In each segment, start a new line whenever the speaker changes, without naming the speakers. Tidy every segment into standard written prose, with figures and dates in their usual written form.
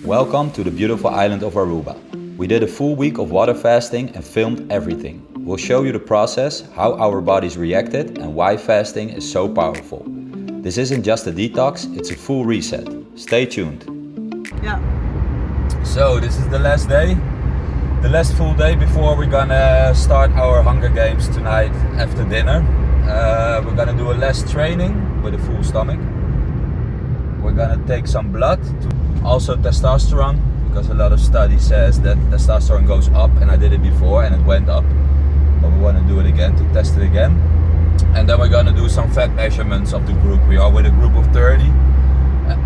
Welcome to the beautiful island of Aruba. We did a full week of water fasting and filmed everything. We'll show you the process, how our bodies reacted, and why fasting is so powerful. This isn't just a detox, it's a full reset. Stay tuned.
Yeah.
So this is the last day, the last full day before we're gonna start our Hunger Games tonight after dinner. We're gonna do a less training with a full stomach. We're gonna take some blood, also testosterone, because a lot of study says that testosterone goes up, and I did it before and it went up, but we want to do it again to test it again. And then we're gonna do some fat measurements of the group. We are with a group of 30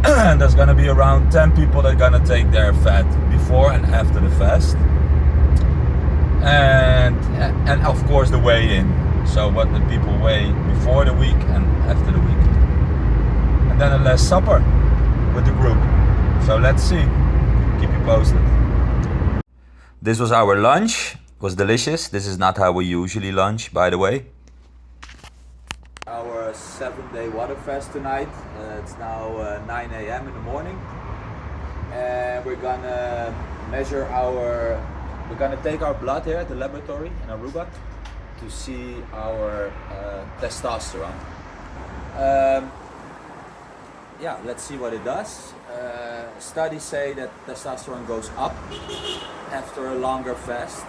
and there's gonna be around 10 people that are gonna take their fat before and after the fast, and of course the weigh-in, so what the people weigh before the week and after the week, and then a last supper with the group. So let's see, keep you posted. This was our lunch, it was delicious. This is not how we usually lunch, by the way. Our 7-day water fast tonight. It's now 9 a.m. in the morning, and we're gonna take our blood here at the laboratory in Aruba to see our testosterone. Yeah, let's see what it does. Studies say that testosterone goes up after a longer fast.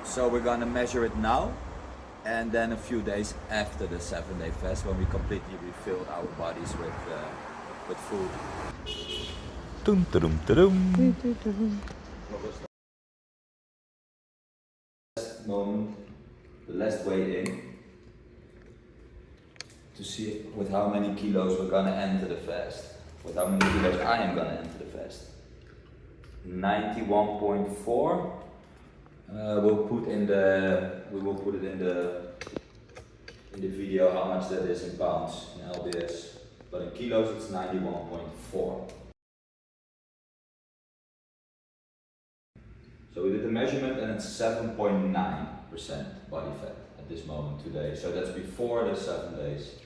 So we're gonna measure it now, and then a few days after the 7-day fast, when we completely refill our bodies with food. Dum, dum, dum. Moment, the last weigh in, to see with how many kilos we're gonna enter the fast, with how many kilos I am gonna enter the fast. 91.4. We will put it in the video how much that is in pounds in lbs, but in kilos it's 91.4. So we did the measurement and it's 7.9% body fat at this moment today. So that's before the 7 days.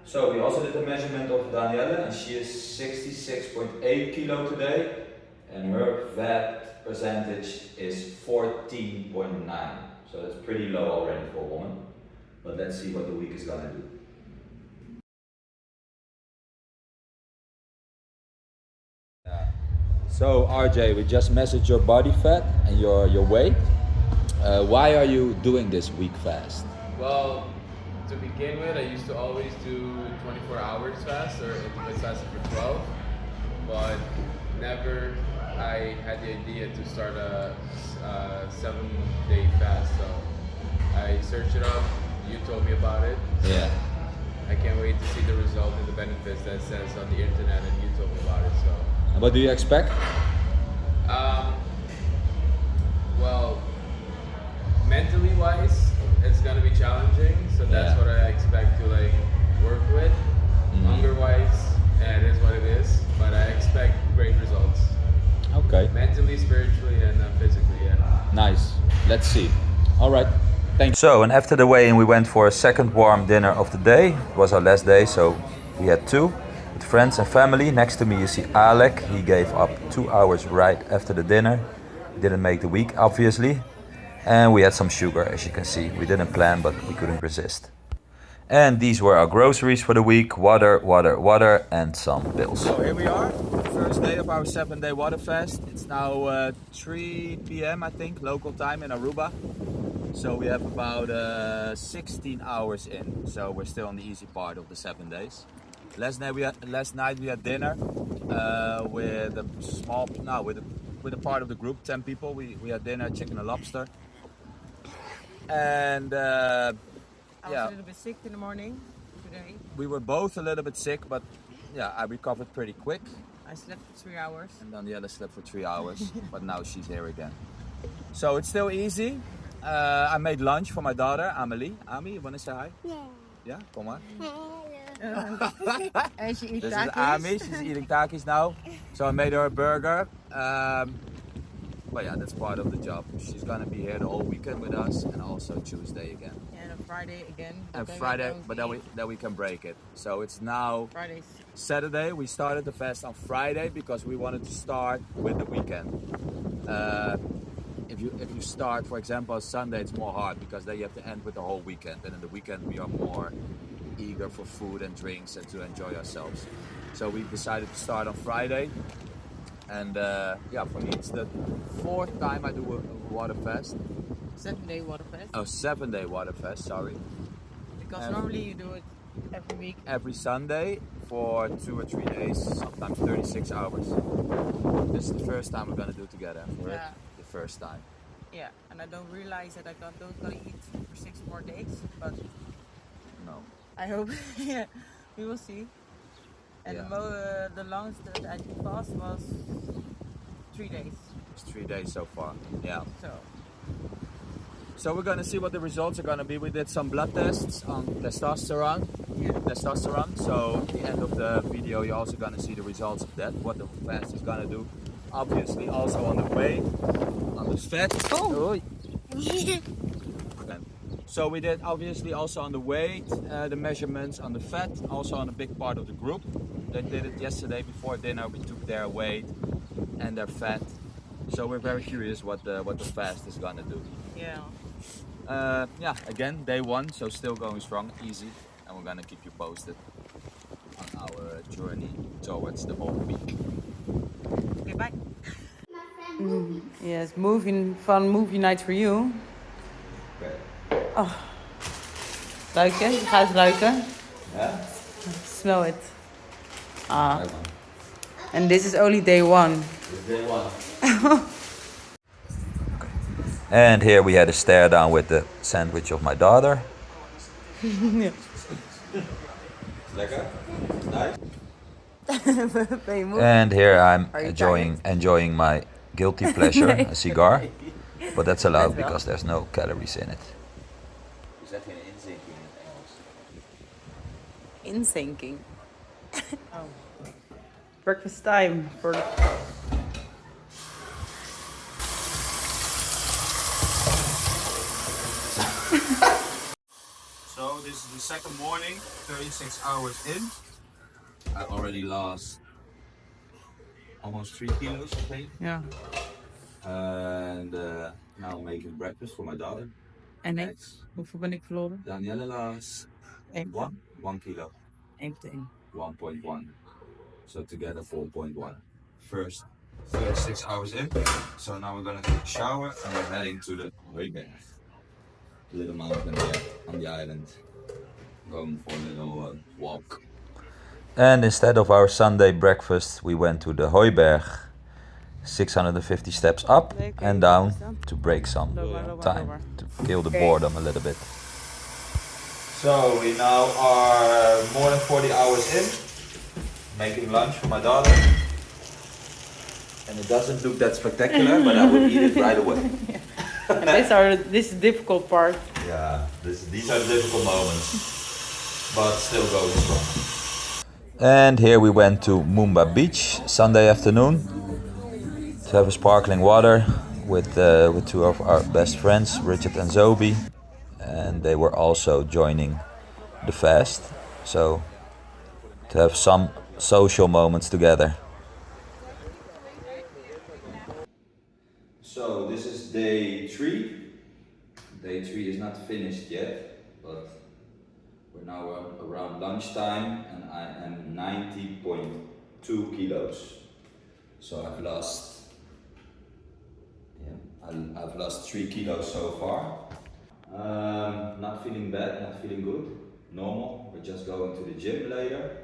So we also did the measurement of Danielle, and she is 66.8 kilo today, and her fat percentage is 14.9. So that's pretty low already for a woman. But let's see what the week is gonna do. So RJ, we just measured your body fat and your weight. Why are you doing this week fast?
Well, to begin with, I used to always do 24 hours fast or intermittent fasting for 12, but never I had the idea to start a 7-day fast. So I searched it up, you told me about it. So
Yeah.
I can't wait to see the result and the benefits that says on the internet, and you told me about it. So.
And what do you expect?
Well, mentally wise, it's gonna be challenging. So that's what I expect to work with. Hunger wise, it is what it is. But I expect great results.
Okay.
Mentally, spiritually, and physically. Yeah.
Nice. Let's see. All right. Thanks. So, and after the weigh-in, we went for a second warm dinner of the day. It was our last day, so we had two with friends and family. Next to me, you see Alec. He gave up 2 hours right after the dinner. He didn't make the week, obviously. And we had some sugar, as you can see. We didn't plan, but we couldn't resist. And these were our groceries for the week. Water, and some pills. So here we are, first day of our 7-day water fast. It's now 3 p.m. I think, local time in Aruba. So we have about 16 hours in. So we're still on the easy part of the 7 days. Last night we had dinner with a part of the group, 10 people. We had dinner, chicken and lobster. And
I was a little bit sick in the morning today.
we were both a little bit sick, but yeah, I recovered pretty quick.
I slept for 3 hours.
And Daniela slept for 3 hours, but now she's here again. So it's still easy. I made lunch for my daughter, Amelie. Ami, you want to say hi?
Yeah.
Yeah, come on.
And she eats
This
takis.
is Ami, she's eating takis now. So I made her a burger. But yeah, that's part of the job. She's gonna be here the whole weekend with us, and also Tuesday again.
And Friday again.
And
then
Friday,
I don't
but
eat.
then we can break it. So it's now
Fridays.
Saturday. We started the fast on Friday because we wanted to start with the weekend. If you start, for example, on Sunday, it's more hard because then you have to end with the whole weekend. And in the weekend, we are more eager for food and drinks and to enjoy ourselves. So we decided to start on Friday. And yeah, for me, it's the 4th time I do a water fast.
7-day water fast.
Oh, 7-day water fast, sorry.
Because normally you do it every week.
Every Sunday for 2 or 3 days, sometimes 36 hours. This is the first time we're gonna do together for it. The first time.
Yeah, and I don't realize that I don't gonna eat for 6 more days, but
No.
I hope. Yeah, we will see. And
Yeah.
the longest that I fast was 3 days.
It's 3 days so far. Yeah.
So
So we're gonna see what the results are gonna be. We did some blood tests on testosterone. So at the end of the video, you're also gonna see the results of that. What the fast is gonna do. Obviously, also on the weight, on the fat. Oh. So we did obviously also on the weight, the measurements on the fat, also on a big part of the group. They did it yesterday before dinner. We took their weight and their fat. So we're very curious what the fast is gonna do.
yeah.
Yeah, again, day 1, so still going strong, easy, and we're gonna keep you posted on our journey towards the whole week.
Okay, bye. Yes, fun movie night for you.
Okay.
Oh. Ruiken? Je gaat ruiken.
Yeah?
Smell it. Ah. And this is only day 1.
It's day 1. And here we had a stare down with the sandwich of my daughter.
Yeah.
Lekker? Nice?
Ben
And here I'm
Are you
enjoying my guilty pleasure, a cigar. But that's allowed
That's wel.
because there's no calories in it. Is that geen inzinking in het Engels?
Insinking. Oh. Breakfast time for the...
So this is the second morning, 36 hours in. I already lost almost 3 kilos, I think.
Ja.
And now I'm making breakfast for my daughter.
En ik?
Eggs.
Hoeveel ben ik verloren?
Danielle lost 1 kilo.
1,1.
1.1. So together 4.1. First 36 hours in. So now we're gonna take a shower and we're heading to the Hooiberg. Little mountain here on the island. Going for a little walk. And instead of our Sunday breakfast, we went to the Hooiberg, 650 steps up and down to break some time, to kill the boredom a little bit. So we now are more than 40 hours in, making lunch for my daughter. And it doesn't look that spectacular, but I will eat it right away.
And this is the difficult part.
Yeah, these are the difficult moments, but still going strong. And here we went to Moomba Beach Sunday afternoon to have a sparkling water with 2 of our best friends, Richard and Zobi, and they were also joining the fast. So to have some social moments together. So this is day 3. Day 3 is not finished yet, but we're now around lunchtime and I am 90.2 kilos. So I've lost 3 kilos so far. Not feeling bad, not feeling good. Normal. We're just going to the gym later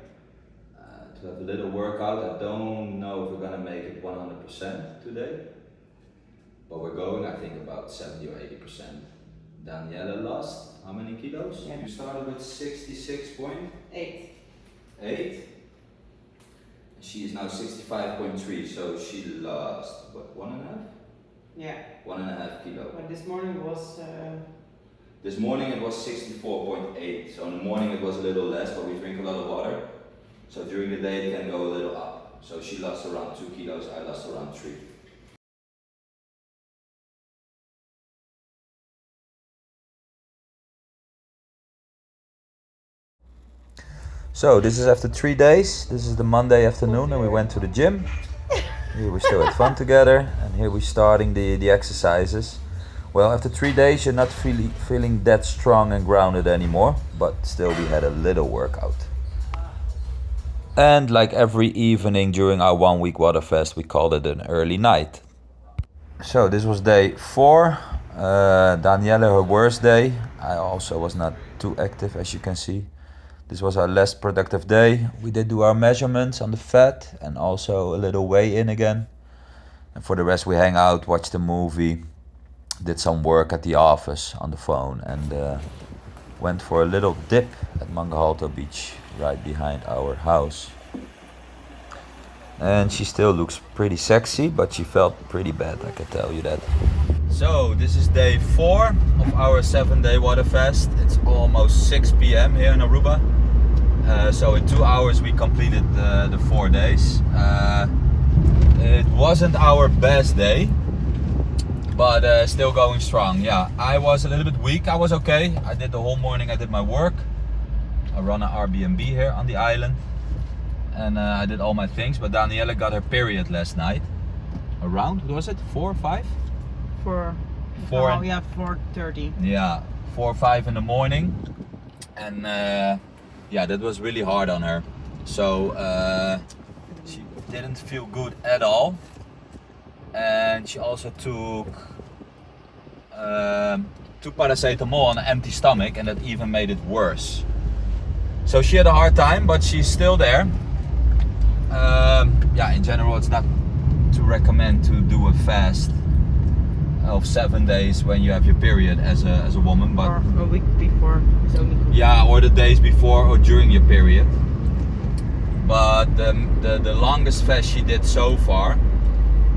to have a little workout. I don't know if we're gonna make it 100% today, but we're going, I think, about 70 or 80%. Daniela lost how many kilos?
Yeah.
You started with 66.8.
8.
She is now 65.3, so she lost what, 1.5?
Yeah.
1.5 kilo.
But this morning was...
This morning it was 64.8, so in the morning it was a little less, but we drink a lot of water. So during the day it can go a little up. So she lost around 2 kilos, I lost around 3. So this is after 3 days. This is the Monday afternoon and we went to the gym. Here we still had fun together and here we're starting the exercises. Well, after 3 days you're not feeling that strong and grounded anymore, but still we had a little workout. And like every evening during our 1 week water fast, we called it an early night. So this was day 4. Danielle, her worst day. I also was not too active, as you can see. This was our less productive day. We did do our measurements on the fat and also a little weigh in again. And for the rest we hang out, watched a movie, did some work at the office on the phone and went for a little dip at Mangahalto Beach right behind our house. And she still looks pretty sexy, but she felt pretty bad, I can tell you that. So this is day 4 of our 7-day water fast. It's almost 6 p.m. here in Aruba. So in 2 hours we completed the 4 days. It wasn't our best day, but still going strong. Yeah, I was a little bit weak. I was okay. I did the whole morning, I did my work. I run an Airbnb here on the island. And I did all my things, but Danielle got her period last night. Around, what was it, 4 or 5?
4.
4.
Oh, yeah, 4:30.
Yeah, 4 or 5 in the morning. And yeah, that was really hard on her. So she didn't feel good at all. And she also took paracetamol on an empty stomach, and that even made it worse. So she had a hard time, but she's still there. Yeah, in general it's not to recommend to do a fast of 7 days when you have your period as a woman, but
Or a week before is only good.
yeah, or the days before or during your period. But the longest fast she did so far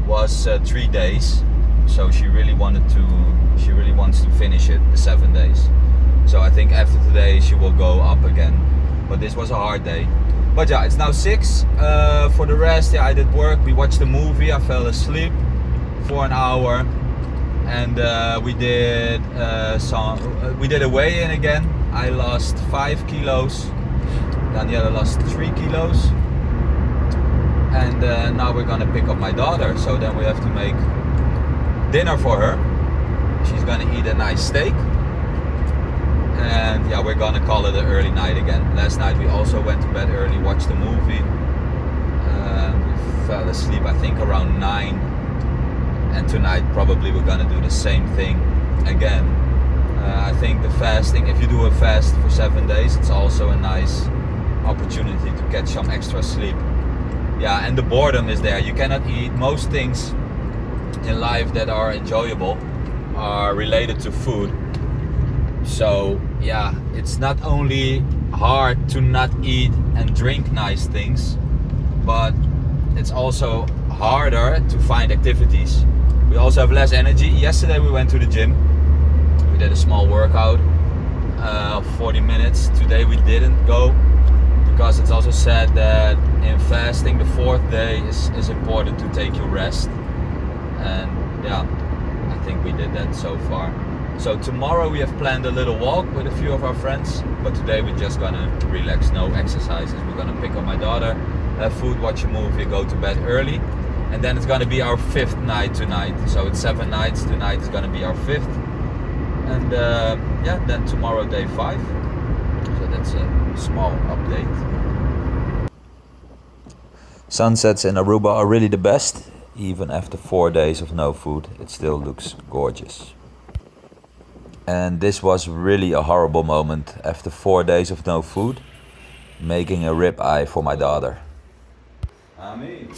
was 3 days. So she really wants to finish it, the 7 days. So I think after today she will go up again. But this was a hard day. But yeah, it's now 6. For the rest, yeah, I did work. We watched a movie. I fell asleep for an hour, and we did a weigh-in again. I lost 5 kilos. Daniela lost 3 kilos. And now we're gonna pick up my daughter. So then we have to make dinner for her. She's gonna eat a nice steak. And yeah, we're gonna call it an early night again. Last night we also went to bed early, watched a movie. We fell asleep I think around 9. And tonight probably we're gonna do the same thing again. I think the fasting, if you do a fast for 7 days, it's also a nice opportunity to get some extra sleep. Yeah, and the boredom is there. You cannot eat. Most things in life that are enjoyable are related to food. So yeah, it's not only hard to not eat and drink nice things, but it's also harder to find activities. We also have less energy. Yesterday we went to the gym. We did a small workout of 40 minutes. Today we didn't go because it's also said that in fasting the 4th day is important to take your rest. And yeah, I think we did that so far. So tomorrow we have planned a little walk with a few of our friends, but today we're just gonna relax, no exercises. We're gonna pick up my daughter, have food, watch a movie, go to bed early, and then it's gonna be our 5th night tonight. So it's 7 nights, tonight is gonna be our 5th. And yeah, then tomorrow day 5. So that's a small update. Sunsets in Aruba are really the best. Even after 4 days of no food, it still looks gorgeous. And this was really a horrible moment after 4 days of no food, making a ribeye for my daughter. Amen. Ik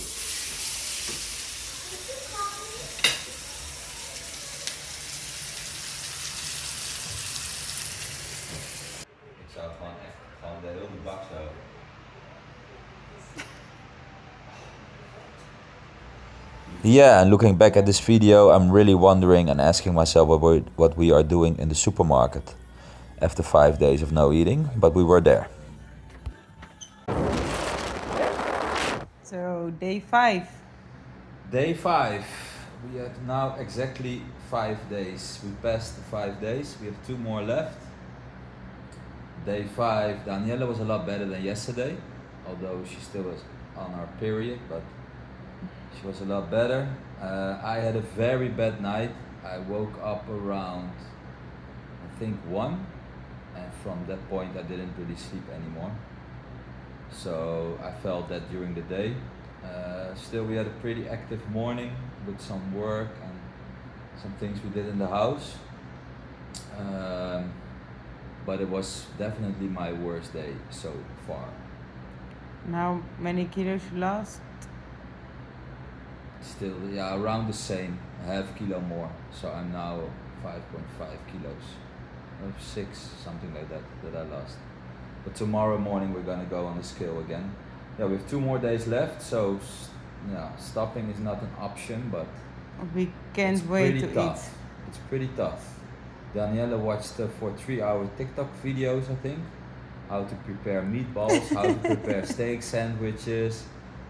zou gewoon echt de hele bak zo. Yeah, and looking back at this video, I'm really wondering and asking myself what we are doing in the supermarket after 5 days of no eating, but we were there.
So day 5.
Day 5. We have now exactly 5 days. We passed the 5 days. We have 2 more left. Day 5, Daniela was a lot better than yesterday, although she still was on her period, but she was a lot better. I had a very bad night. I woke up around, I think 1, and from that point I didn't really sleep anymore. So I felt that during the day. Still, we had a pretty active morning with some work and some things we did in the house. But it was definitely my worst day so far.
And how many kilos you lost?
Still, yeah, around the same, a half kilo more. So I'm now 5.5 kilos, or 6, something like that I lost. But tomorrow morning we're gonna go on the scale again. Yeah, we have 2 more days left, so yeah, stopping is not an option, but
We can't
it's
wait
pretty
to
tough.
eat.
It's pretty tough. Daniela watched for 3-hour TikTok videos, I think. How to prepare meatballs, how to prepare steak sandwiches,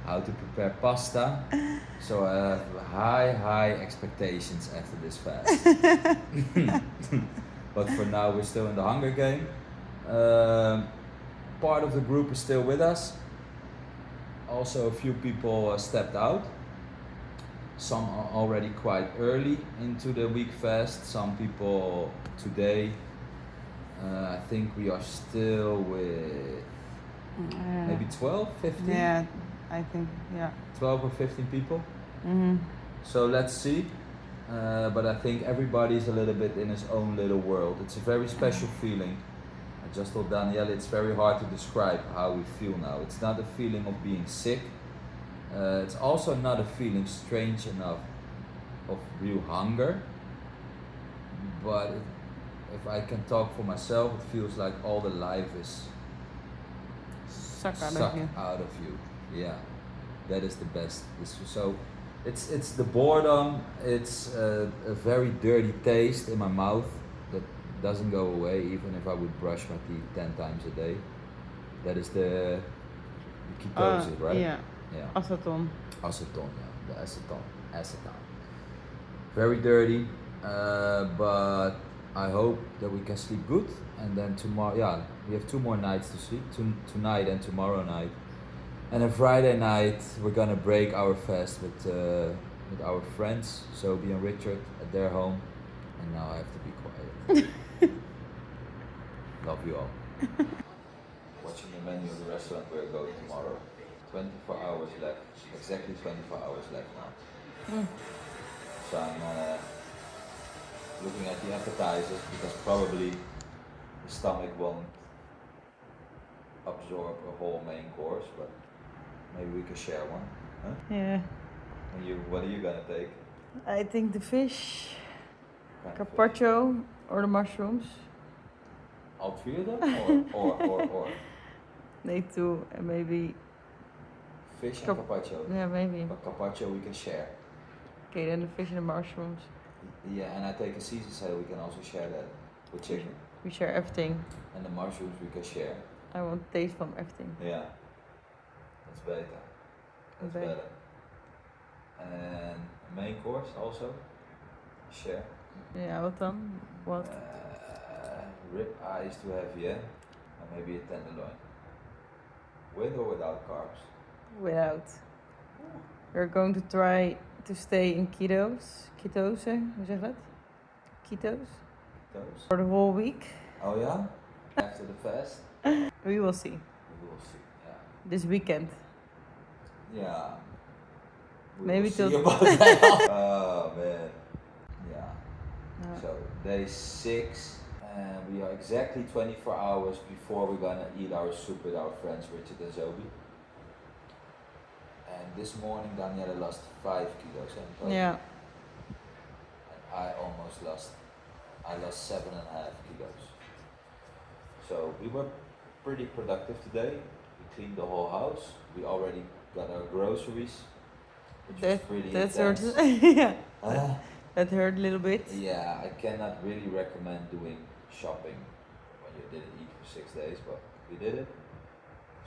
how to prepare pasta. So I have high expectations after this fast. But for now we're still in the Hunger Game. Part of the group is still with us. Also a few people stepped out. Some are already quite early into the week fast. Some people today. I think we are still with maybe 12, 15?
Yeah, I think, yeah.
12 or 15 people.
Mm-hmm.
So let's see. But I think everybody's a little bit in his own little world. It's a very special feeling. I just told Danielle it's very hard to describe how we feel now. It's not a feeling of being sick. It's also not a feeling strange enough of real hunger. But if I can talk for myself, it feels like all the life is
Suck out
sucked
of you.
out of you. Yeah, that is the best. So it's the boredom. It's a very dirty taste in my mouth that doesn't go away even if I would brush my teeth 10 times a day. That is the ketosis, right?
Yeah.
Yeah.
Aceton.
Acetone, yeah, the acetone. Very dirty, but I hope that we can sleep good. And then tomorrow, yeah, we have 2 more nights to sleep, tonight and tomorrow night. And then Friday night, we're gonna break our fast with our friends, Sophie and Richard, at their home. And now I have to be quiet. Love you all. Watching the menu of the restaurant we're going tomorrow. 24 hours left, exactly 24 hours left now. So I'm looking at the appetizers because probably the stomach won't absorb a whole main course, but maybe we can share one. Huh?
Yeah.
And what are you gonna take?
I think the fish,
Kind of fish?
carpaccio, or the mushrooms.
All 3 of them? Or?
They too, and maybe.
Fish and carpaccio.
Yeah, maybe.
But carpaccio we can share.
Okay, then the fish and the mushrooms.
Yeah, and I take a Caesar salad, we can also share that with chicken.
We share everything.
And the mushrooms we can share.
I want taste from everything.
Yeah, that's better. That's
Okay.
better. And main course also share.
Yeah, what then? What?
Rib eyes to have, yeah, and maybe a tenderloin. With or without carbs?
Without. We're going to try to stay in ketose, hoe zeg je dat? Ketos?
Those?
For the whole week.
Oh yeah? After the fast?
We will see.
We will see, yeah.
This weekend.
Yeah. We
Maybe
will see
till-
about that. Oh man. Yeah.
Yeah.
So day 6, and we are exactly 24 hours before we're gonna eat our soup with our friends Richard and Zoe. And this morning Daniela lost 5 kilos. In total.
Yeah.
And I lost 7.5 kilos. So we were pretty productive today. We cleaned the whole house. We already got our groceries, which was pretty
That
intense.
hurt. Yeah.
Ah.
That hurt a little bit.
Yeah, I cannot really recommend doing shopping when you didn't eat for 6 days, but we did it.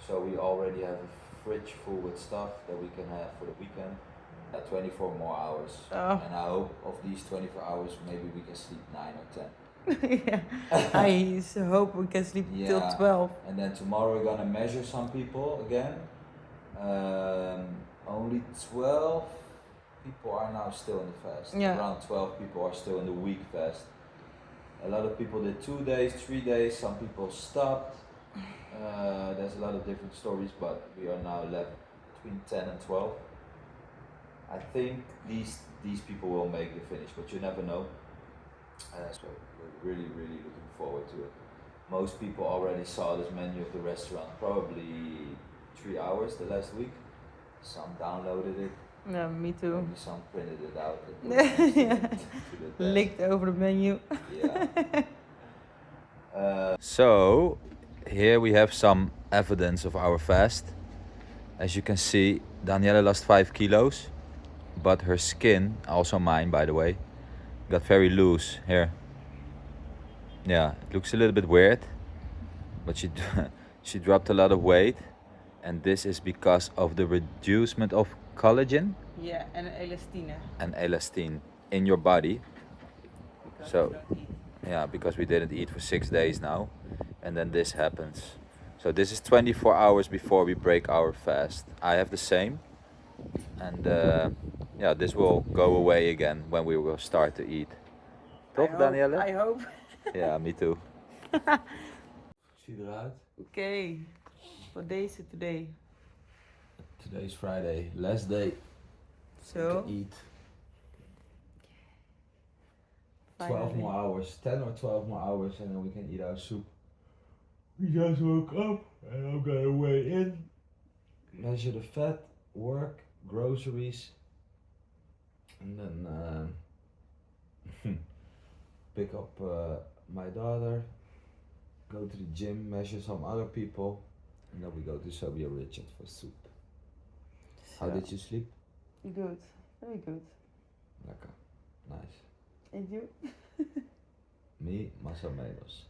So we already have a fridge full with stuff that we can have for the weekend. 24 more hours.
Oh.
And I hope of these 24 hours maybe we can sleep 9 or 10.
Yeah. I hope we can sleep till 12.
And then tomorrow we're gonna measure some people again. Only 12 people are now still in the fast.
Yeah.
Around 12 people are still in the week fast. A lot of people did 2 days, 3 days, some people stopped. There's a lot of different stories, but we are now left between 10 and 12. I think these people will make the finish, but you never know. So we're really, really looking forward to it. Most people already saw this menu of the restaurant probably 3 hours the last week. Some downloaded it.
Yeah, me too.
Maybe some printed it out. And put it next
Yeah.
to the desk.
Licked over the menu.
Yeah. So here we have some evidence of our fast. As you can see, Danielle lost 5 kilos, but her skin, also mine by the way, got very loose here. Yeah, it looks a little bit weird, but she dropped a lot of weight, and this is because of the reducement of collagen
Yeah, and elastine.
and elastin in your body.
Because
So-
we don't eat.
Yeah, because we didn't eat for 6 days now, and then this happens. So this is 24 hours before we break our fast. I have the same, and yeah, this will go away again when we will start to eat. Toch, Danielle?
I hope.
Ja, me too. Zie eruit.
Okay. What day is it today?
Today's Friday, last day.
So,
Eat 12
finally.
more hours, 10 or 12 more hours, and then we can eat our soup. We just woke up, and I'm gonna weigh in, measure the fat, work, groceries, and then pick up my daughter, go to the gym, measure some other people, and then we go to Sobia Richard for soup. How
So,
did you sleep?
Good. Very good.
Lekker. Nice.
And you?
Me, más o menos.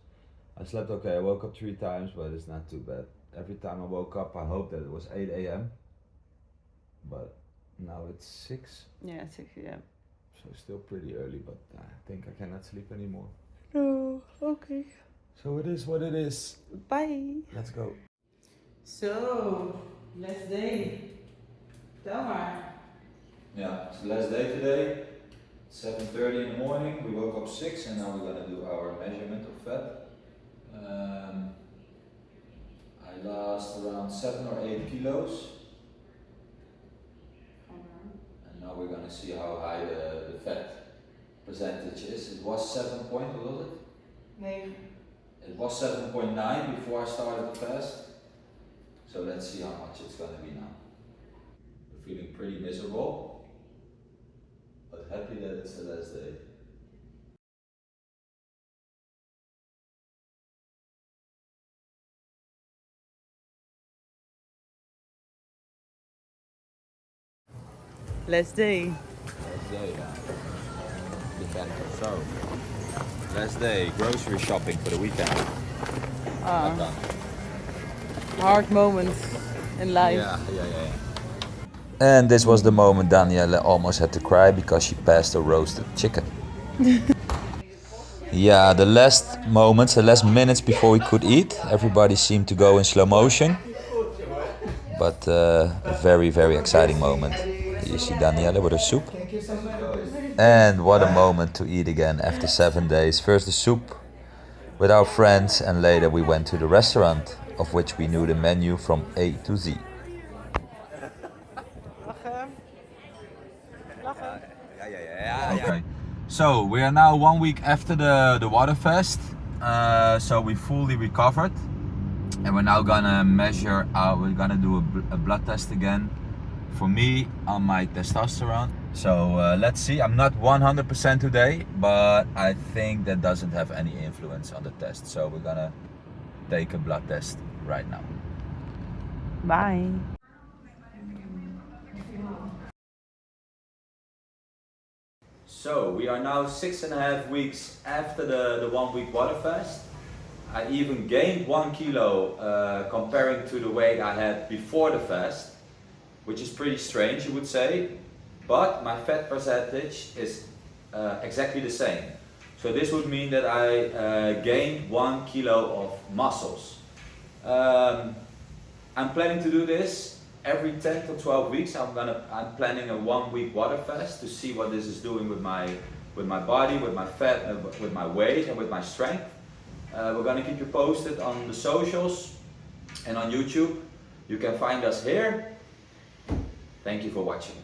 I slept okay. I woke up 3 times, but it's not too bad. Every time I woke up, I hoped that it was 8 a.m. But now it's 6,
Yeah, 6 a.m.
so still pretty early, but I think I cannot sleep anymore.
No, okay.
So it is what it is.
Bye.
Let's go.
So, last day. Tel maar.
Yeah, it's the last day today. 7:30 in the morning. We woke up 6, and now we're gonna do our measurement of fat. I lost around 7 or 8 kilos. And now we're gonna see how high the fat percentage is. It was 7 point, what was it?
Nee.
It was 7.9 before I started the fast. So let's see how much it's gonna be now. We're feeling pretty miserable, but happy that it's the last day.
Last day.
Last day, yeah. Weekend. So, last day, grocery shopping for the weekend. Not done.
Hard moments in life.
Yeah. And this was the moment Danielle almost had to cry because she passed a roasted chicken. Yeah, the last moments, the last minutes before we could eat, everybody seemed to go in slow motion. But a very, very exciting moment. You see Danielle with her soup. And what a moment to eat again after 7 days. First the soup with our friends, and later we went to the restaurant, of which we knew the menu from A to Z. Okay. So we are now 1 week after the water fast. So we fully recovered, and we're now gonna measure. We're gonna do a blood test again. For me, on my testosterone. So let's see. I'm not 100% today, but I think that doesn't have any influence on the test. So we're gonna take a blood test right now.
Bye.
So we are now 6.5 weeks after the 1 week water fast. I even gained 1 kilo comparing to the weight I had before the fast, which is pretty strange, you would say, but my fat percentage is exactly the same. So this would mean that I gained 1 kilo of muscles. I'm planning to do this every 10 to 12 weeks. I'm planning a 1-week water fast to see what this is doing with my body, with my fat, with my weight, and with my strength. We're gonna keep you posted on the socials and on YouTube. You can find us here. Thank you for watching.